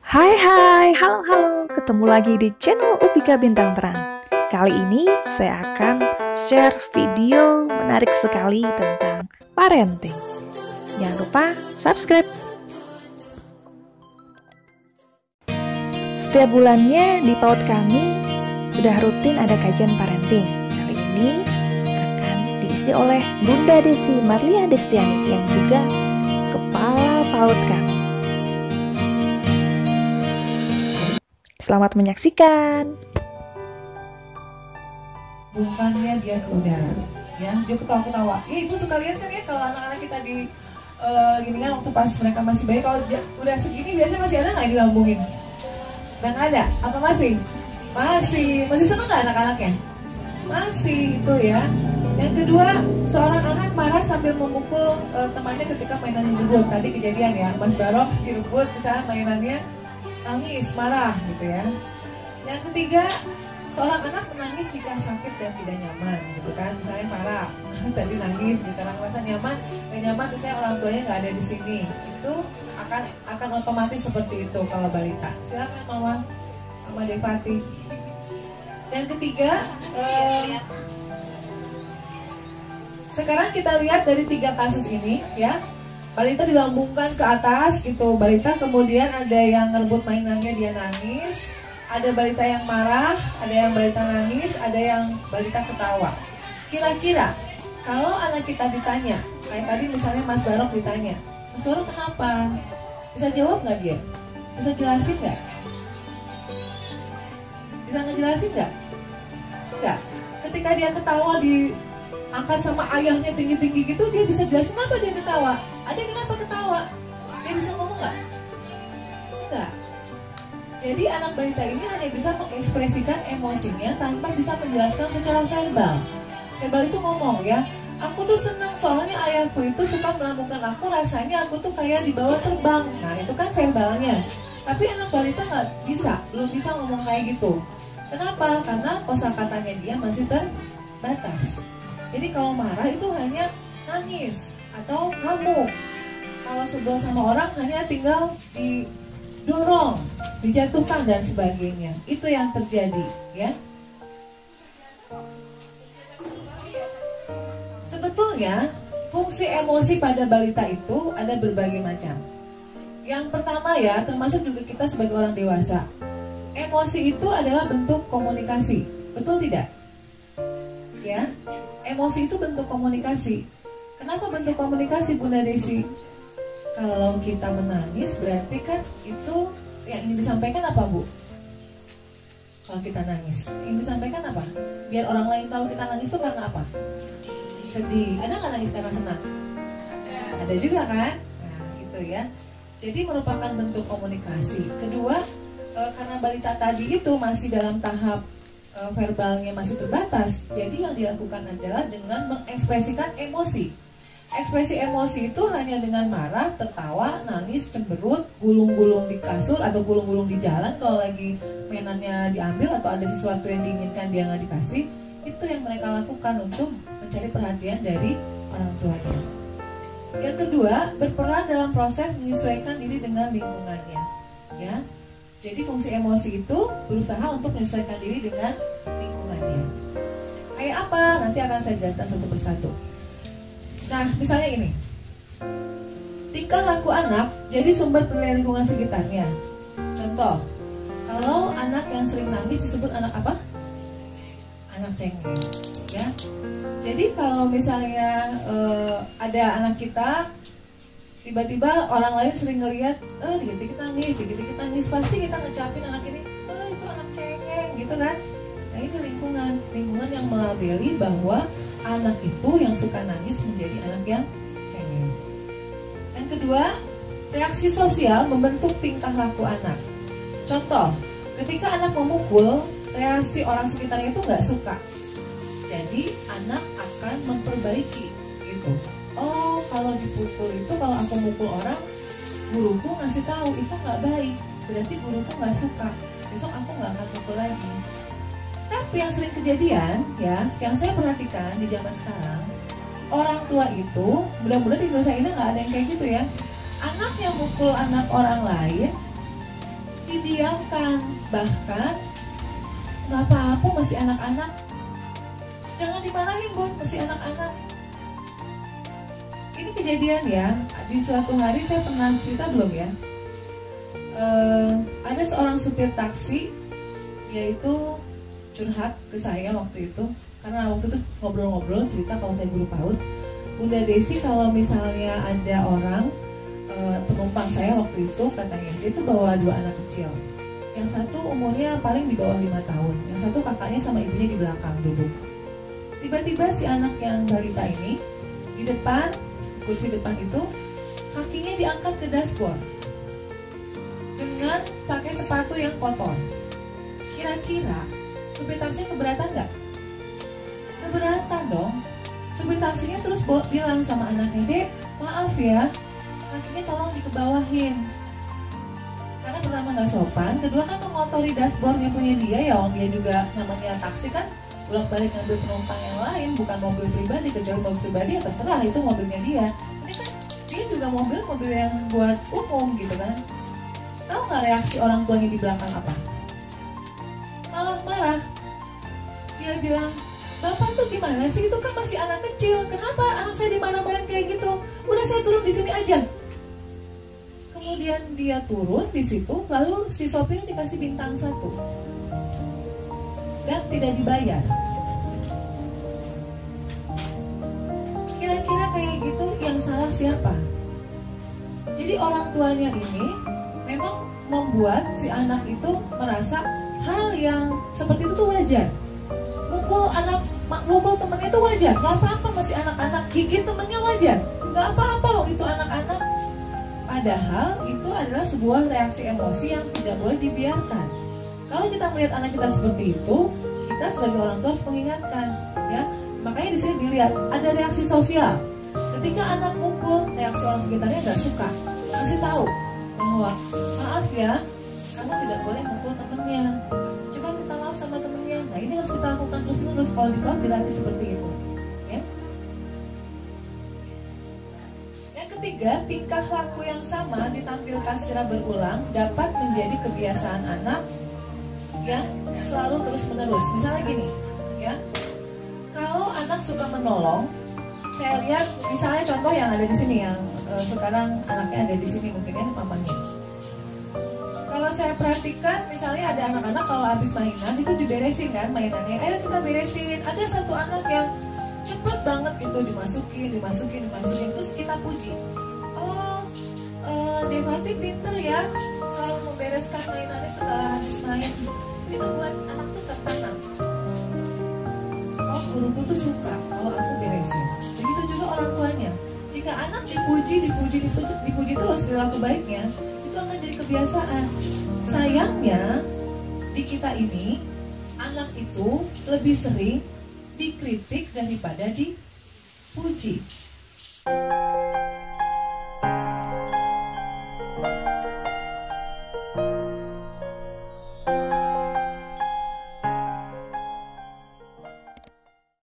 Halo, ketemu lagi di channel Upika Bintang Terang. Kali ini saya akan share video menarik sekali tentang parenting. Jangan lupa subscribe. Setiap bulannya di PAUD kami sudah rutin ada kajian parenting. Kali ini akan diisi oleh Bunda Desi Marlia Destiani yang juga kepala PAUD kami. Selamat menyaksikan. Bukannya dia ke udara, ya dia ketawa-ketawa. Ya ibu suka lihat kan ya kalau anak-anak kita di gini kan waktu pas mereka masih bayi, kalau udah segini biasanya masih ada nggak dilambungin? Nggak ada. Apa masih? Masih seneng nggak anak-anaknya? Masih itu ya. Yang kedua, seorang anak marah sambil memukul temannya ketika mainan Cirebut. Tadi kejadian ya, Mas Barok Cirebut misalnya mainannya nangis, marah gitu ya. Yang ketiga, seorang anak menangis jika sakit dan tidak nyaman gitu kan. Misalnya Farah tadi nangis gitu karena merasa gak nyaman misalnya orang tuanya nggak ada di sini. Itu akan otomatis seperti itu kalau balita. Silakan Mama Devati. Yang ketiga, sekarang kita lihat dari 3 kasus ini ya. Balita dilambungkan ke atas gitu. Balita kemudian ada yang ngerebut mainannya, dia nangis. Ada balita yang marah, ada yang balita nangis, ada yang balita ketawa. Kira-kira kalau anak kita ditanya, kayak tadi misalnya Mas Barok ditanya, Mas Barok kenapa? Bisa jawab nggak dia? Bisa jelasin nggak? Bisa ngejelasin nggak? Nggak. Ketika dia ketawa diangkat sama ayahnya tinggi-tinggi gitu, dia bisa jelasin kenapa dia ketawa. Ada kenapa ketawa? Dia bisa ngomong nggak? Enggak. Jadi anak balita ini hanya bisa mengekspresikan emosinya tanpa bisa menjelaskan secara verbal. Verbal itu ngomong ya, aku tuh senang soalnya ayahku itu suka melambungkan aku, rasanya aku tuh kayak dibawa terbang. Nah itu kan verbalnya. Tapi anak balita belum bisa ngomong kayak gitu. Kenapa? Karena kosakatanya dia masih terbatas. Jadi kalau marah itu hanya nangis atau ngamuk. Kalau sebel sama orang hanya tinggal didorong, dijatuhkan dan sebagainya. Itu yang terjadi, ya. Sebetulnya fungsi emosi pada balita itu ada berbagai macam. Yang pertama ya, termasuk juga kita sebagai orang dewasa. Emosi itu adalah bentuk komunikasi, betul tidak? Ya, emosi itu bentuk komunikasi. Kenapa bentuk komunikasi Bunda Desi? Kalau kita menangis berarti kan itu yang ingin disampaikan apa Bu? Kalau kita nangis, ingin disampaikan apa? Biar orang lain tahu kita nangis itu karena apa? Sedih. Ada nggak nangis karena senang? Ada juga kan? Nah itu ya. Jadi merupakan bentuk komunikasi. Kedua, karena balita tadi itu masih dalam tahap verbalnya masih terbatas, jadi yang dilakukan adalah dengan mengekspresikan emosi. Ekspresi emosi itu hanya dengan marah, tertawa, nangis, cemberut, gulung-gulung di kasur atau gulung-gulung di jalan kalau lagi mainannya diambil atau ada sesuatu yang diinginkan dia nggak dikasih. Itu yang mereka lakukan untuk mencari perhatian dari orang tuanya. Yang kedua, berperan dalam proses menyesuaikan diri dengan lingkungannya. Ya, jadi fungsi emosi itu berusaha untuk menyesuaikan diri dengan lingkungannya. Kayak apa? Nanti akan saya jelaskan satu persatu. Nah, misalnya ini. Tingkah laku anak jadi sumber penilaian lingkungan sekitarnya. Contoh, kalau anak yang sering nangis disebut anak apa? Anak cengeng, ya. Jadi kalau misalnya ada anak kita tiba-tiba orang lain sering ngelihat, dikit-dikit nangis, pasti kita ngecapin anak ini, itu anak cengeng, gitu kan? Nah ini lingkungan yang melabeli bahwa anak itu yang suka nangis menjadi anak yang cengeng. Yang kedua, reaksi sosial membentuk tingkah laku anak. Contoh, ketika anak memukul, reaksi orang sekitarnya itu nggak suka. Jadi anak akan memperbaiki gitu. Oh, kalau dipukul itu, kalau aku mukul orang, guruku ngasih tahu itu nggak baik. Berarti guruku nggak suka. Besok aku nggak akan pukul lagi. Tapi yang sering kejadian, ya, yang saya perhatikan di zaman sekarang, orang tua itu, mudah-mudahan di Indonesia ini nggak ada yang kayak gitu ya. Anak yang mukul anak orang lain, didiamkan. Bahkan nggak apa-apa, masih anak-anak, jangan dimarahin Bun, masih anak-anak. Ini kejadian ya, di suatu hari saya pernah cerita belum ya, ada seorang supir taksi, dia itu curhat ke saya waktu itu, karena waktu itu ngobrol-ngobrol cerita kalau saya guru PAUD. Bunda Desi, kalau misalnya ada orang penumpang saya waktu itu, katanya dia itu bawa 2 anak kecil. Yang satu umurnya paling di bawah 5 tahun, yang satu kakaknya sama ibunya di belakang duduk. Tiba-tiba si anak yang balita ini di depan, kursi depan itu, kakinya diangkat ke dashboard dengan pakai sepatu yang kotor. Kira-kira supir taksinya keberatan nggak? Keberatan dong. Supir taksinya terus bilang sama anaknya, Dek, maaf ya, kakinya tolong dikebawahin. Karena pertama nggak sopan, kedua kan mengotori dashboardnya punya dia ya, dia juga namanya taksi kan bolak-balik ngambil penumpang yang lain, bukan mobil pribadi. Kecuali mobil pribadi ya terserah, itu mobilnya dia. Ini kan dia juga mobil yang buat umum gitu kan. Tahu nggak reaksi orang tuanya di belakang apa? Malah marah. Dia bilang, Bapak tuh gimana sih, itu kan masih anak kecil, kenapa anak saya dimarah-marahin kayak gitu? Udah, saya turun di sini aja. Kemudian dia turun di situ, lalu si sopirnya dikasih bintang 1 dan tidak dibayar. Kira-kira kayak gitu, yang salah siapa? Jadi orang tuanya ini memang membuat si anak itu merasa hal yang seperti itu tuh wajar. Mukul temennya itu wajar, gak apa-apa, masih anak-anak. Gigit temennya wajar, gak apa-apa loh, itu anak-anak. Padahal itu adalah sebuah reaksi emosi yang tidak boleh dibiarkan. Kalau kita melihat anak kita seperti itu, kita sebagai orang tua harus mengingatkan, ya. Makanya di sini dilihat ada reaksi sosial. Ketika anak mukul, reaksi orang sekitarnya nggak suka, kasih tahu bahwa maaf ya, kamu tidak boleh mukul temennya. Coba minta maaf sama temennya. Nah, ini harus kita lakukan terus-menerus. Kalau di bawah dilatih seperti itu, ya. Yang ketiga, tingkah laku yang sama ditampilkan secara berulang dapat menjadi kebiasaan anak yang selalu terus-menerus. Misalnya gini, ya. Kalau anak suka menolong, saya lihat misalnya contoh yang ada di sini, yang sekarang anaknya ada di sini, mungkin ya mamanya. Kalau saya perhatikan, misalnya ada anak-anak kalau habis mainan itu diberesin kan mainannya, ayo kita beresin. Ada satu anak yang cepet banget gitu dimasukin, terus kita puji. Oh, Devati pinter ya, selalu membereskan mainannya setelah habis main. Itu buat anak tuh tertanam. Oh, guruku tuh suka kalau aku beresin. Begitu juga orang tuanya. Jika anak dipuji terus perilaku baiknya, itu akan jadi kebiasaan. Sayangnya di kita ini, anak itu lebih sering dikritik daripada dipuji.